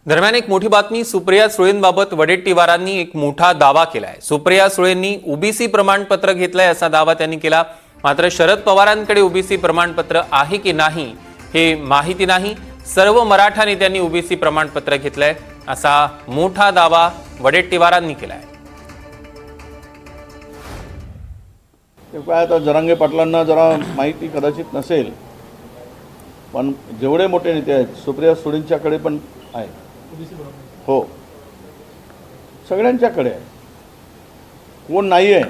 दरम्यान एक मोठी बातमी, सुप्रिया सुळेंबाबत वडेट्टीवारांनी एक मोठा दावा केलाय। सुप्रिया सुळेंनी ओबीसी प्रमाणपत्र घेतलंय असा दावा त्यांनी केला। मात्र शरद पवारांकडे ओबीसी प्रमाणपत्र आहे की नाही हे माहिती नाही। सर्व मराठा नेत्यांनी ओबीसी प्रमाणपत्र घेतलंय असा मोठा दावा वडेट्टीवारांनी केलाय। काय आता जरांगे पाटलांना जरा माहिती कदाचित नसेल, पण जेवढे मोठे नेते आहेत सुप्रिया सुळेंच्याकडे पण आहे। हो, सगळ्यांच्याकडे आहे, कोण नाही आहे,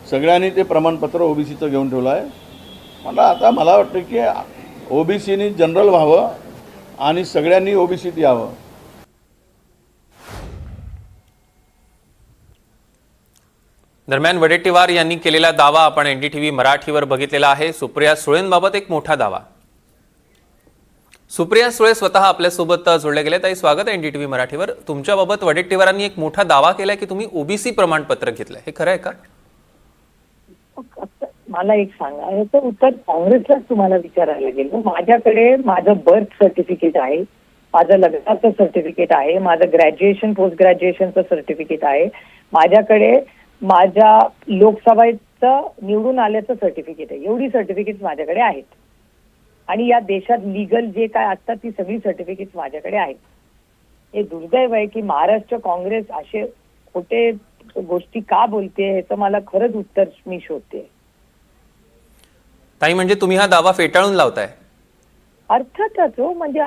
सगळ्यांनी ते प्रमाणपत्र ओबीसीचं घेऊन ठेवलं आहे। मला वाटतं की ओबीसीनी जनरल व्हावं आणि सगळ्यांनी ओबीसीत यावं। दरम्यान वडेट्टीवार यांनी केलेला दावा आपण एनडीटीव्ही मराठीवर बघितलेला आहे। सुप्रिया सुळेंबाबत एक मोठा दावा। सुप्रिया सुळे स्वतः आपल्यासोबत जोडले गेले। ताई, स्वागत आहे एनडीटीव्ही मराठीवर। तुमच्याबाबत वडेट्टीवारांनी एक मोठा दावा केलाय की तुम्ही ओबीसी प्रमाणपत्र घेतलंय, हे खरं आहे का? मला एक सांगा, याचं उत्तर काँग्रेसलाच तुम्हाला विचारायला गेलं। माझ्याकडे माझं बर्थ सर्टिफिकेट आहे, माझं लग्नाचं सर्टिफिकेट आहे, माझं ग्रॅज्युएशन पोस्ट ग्रॅज्युएशनचं सर्टिफिकेट आहे, माझ्याकडे माझ्या लोकसभेचं निवडून आल्याचं सर्टिफिकेट आहे। एवढी सर्टिफिकेट माझ्याकडे आहेत आणि या देशात लीगल जे काय असतात ती सगळी सर्टिफिकेट माझ्याकडे आहेत। हे दुर्दैव आहे की महाराष्ट्र काँग्रेस असे खोटे गोष्टी का बोलते, ह्याचं मला खरंच उत्तर मी शोधते। ताई, म्हणजे तुम्ही हा दावा फेटाळून लावताय? अर्थातच हो, म्हणजे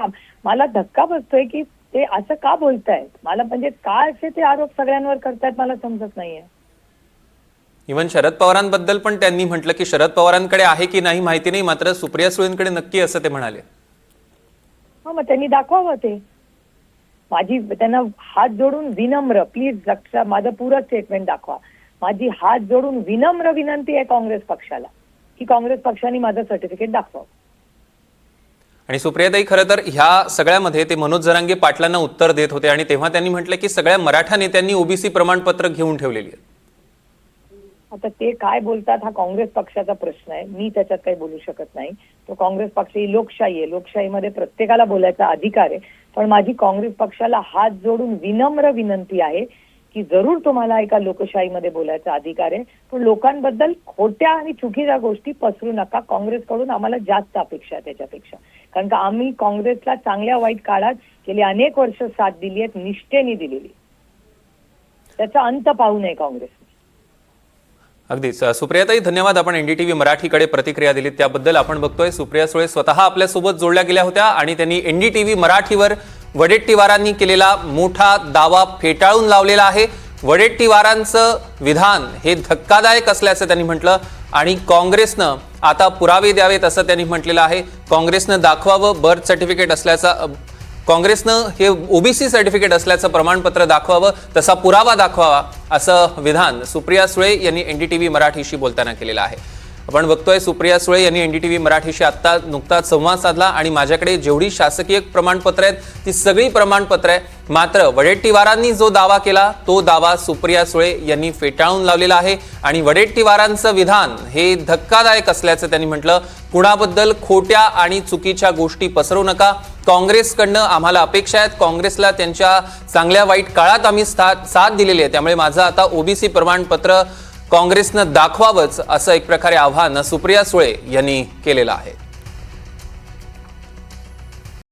मला धक्का बसतोय की ते असं का बोलतायत। मला म्हणजे का असे ते आरोप सगळ्यांवर करतायत मला समजत नाहीये। इव्हन शरद पवारांबद्दल पण त्यांनी म्हटलं की शरद पवारांकडे आहे की नाही माहिती नाही, मात्र सुप्रिया सुळेंकडे नक्की असं ते म्हणाले। हा, मग त्यांनी दाखवावं ते। त्यांना हात जोडून विनम्र, प्लीज लक्षात माझं पुरं स्टेटमेंट दाखवा। माझी हात जोडून विनम्र विनंती आहे काँग्रेस पक्षाला की काँग्रेस पक्षाने माझं सर्टिफिकेट दाखवावं। आणि सुप्रियाताई, खरं तर ह्या सगळ्यामध्ये ते मनोज जरांगे पाटलांना उत्तर देत होते आणि तेव्हा त्यांनी म्हटलं की सगळ्या मराठा नेत्यांनी ओबीसी प्रमाणपत्र घेऊन ठेवलेली आहेत। आता ते काय बोलतात हा काँग्रेस पक्षाचा प्रश्न आहे, मी त्याच्यात काही बोलू शकत नाही। तो काँग्रेस पक्ष ही लोकशाही आहे, लोकशाहीमध्ये प्रत्येकाला बोलायचा अधिकार आहे। पण माझी काँग्रेस पक्षाला हात जोडून विनम्र विनंती आहे की जरूर तुम्हाला एका लोकशाहीमध्ये बोलायचा अधिकार आहे, पण लोकांबद्दल खोट्या आणि चुकीच्या गोष्टी पसरू नका। काँग्रेसकडून आम्हाला जास्त अपेक्षा आहे त्याच्यापेक्षा, कारण का आम्ही काँग्रेसला चांगल्या वाईट काळात गेली अनेक वर्ष साथ दिली आहेत, निष्ठेने दिलेली। त्याचा अंत पाहू नये काँग्रेस। अगदीच सुप्रियाताई, धन्यवाद। आपण एनडीटीव्ही मराठीकडे प्रतिक्रिया दिलीत त्याबद्दल। आपण बघतोय सुप्रिया सुळे स्वतः आपल्यासोबत जोडल्या गेल्या होत्या आणि त्यांनी एनडीटीव्ही मराठीवर वडेट्टीवारांनी केलेला मोठा दावा फेटाळून लावलेला आहे। वडेट्टीवारांचं विधान हे धक्कादायक असल्याचं त्यांनी म्हटलं आणि काँग्रेसनं आता पुरावे द्यावेत असं त्यांनी म्हटलेलं आहे। काँग्रेसनं दाखवावं बर्थ सर्टिफिकेट असल्याचं, काँग्रेसनं हे ओबीसी सर्टिफिकेट असल्याचं प्रमाणपत्र दाखवावं, तसा पुरावा दाखवावा असं विधान सुप्रिया सुळे यांनी एनडीटीव्ही मराठीशी बोलताना केलेलं आहे। आपण बघतोय सुप्रिया सुळे यांनी एनडीटीव्ही मराठीशी आता नुकताच संवाद साधला आणि माझ्याकडे जेवढी शासकीय प्रमाणपत्र आहेत ती सगळी प्रमाणपत्र आहे। मात्र वडेट्टीवारांनी जो दावा केला तो दावा सुप्रिया सुळे यांनी फेटाळून लावलेला आहे आणि वडेट्टीवारांचं विधान हे धक्कादायक असल्याचं त्यांनी म्हटलं। कुणाबद्दल खोट्या आणि चुकीच्या गोष्टी पसरवू नका। काँग्रेसकडनं आम्हाला अपेक्षा आहेत, काँग्रेसला त्यांच्या चांगल्या वाईट काळात आम्ही साथ दिलेली आहे, त्यामुळे माझं आता ओबीसी प्रमाणपत्र काँग्रेसनं दाखवावंच असं एक प्रकारे आव्हान सुप्रिया सुळे यांनी केलेलं आहे।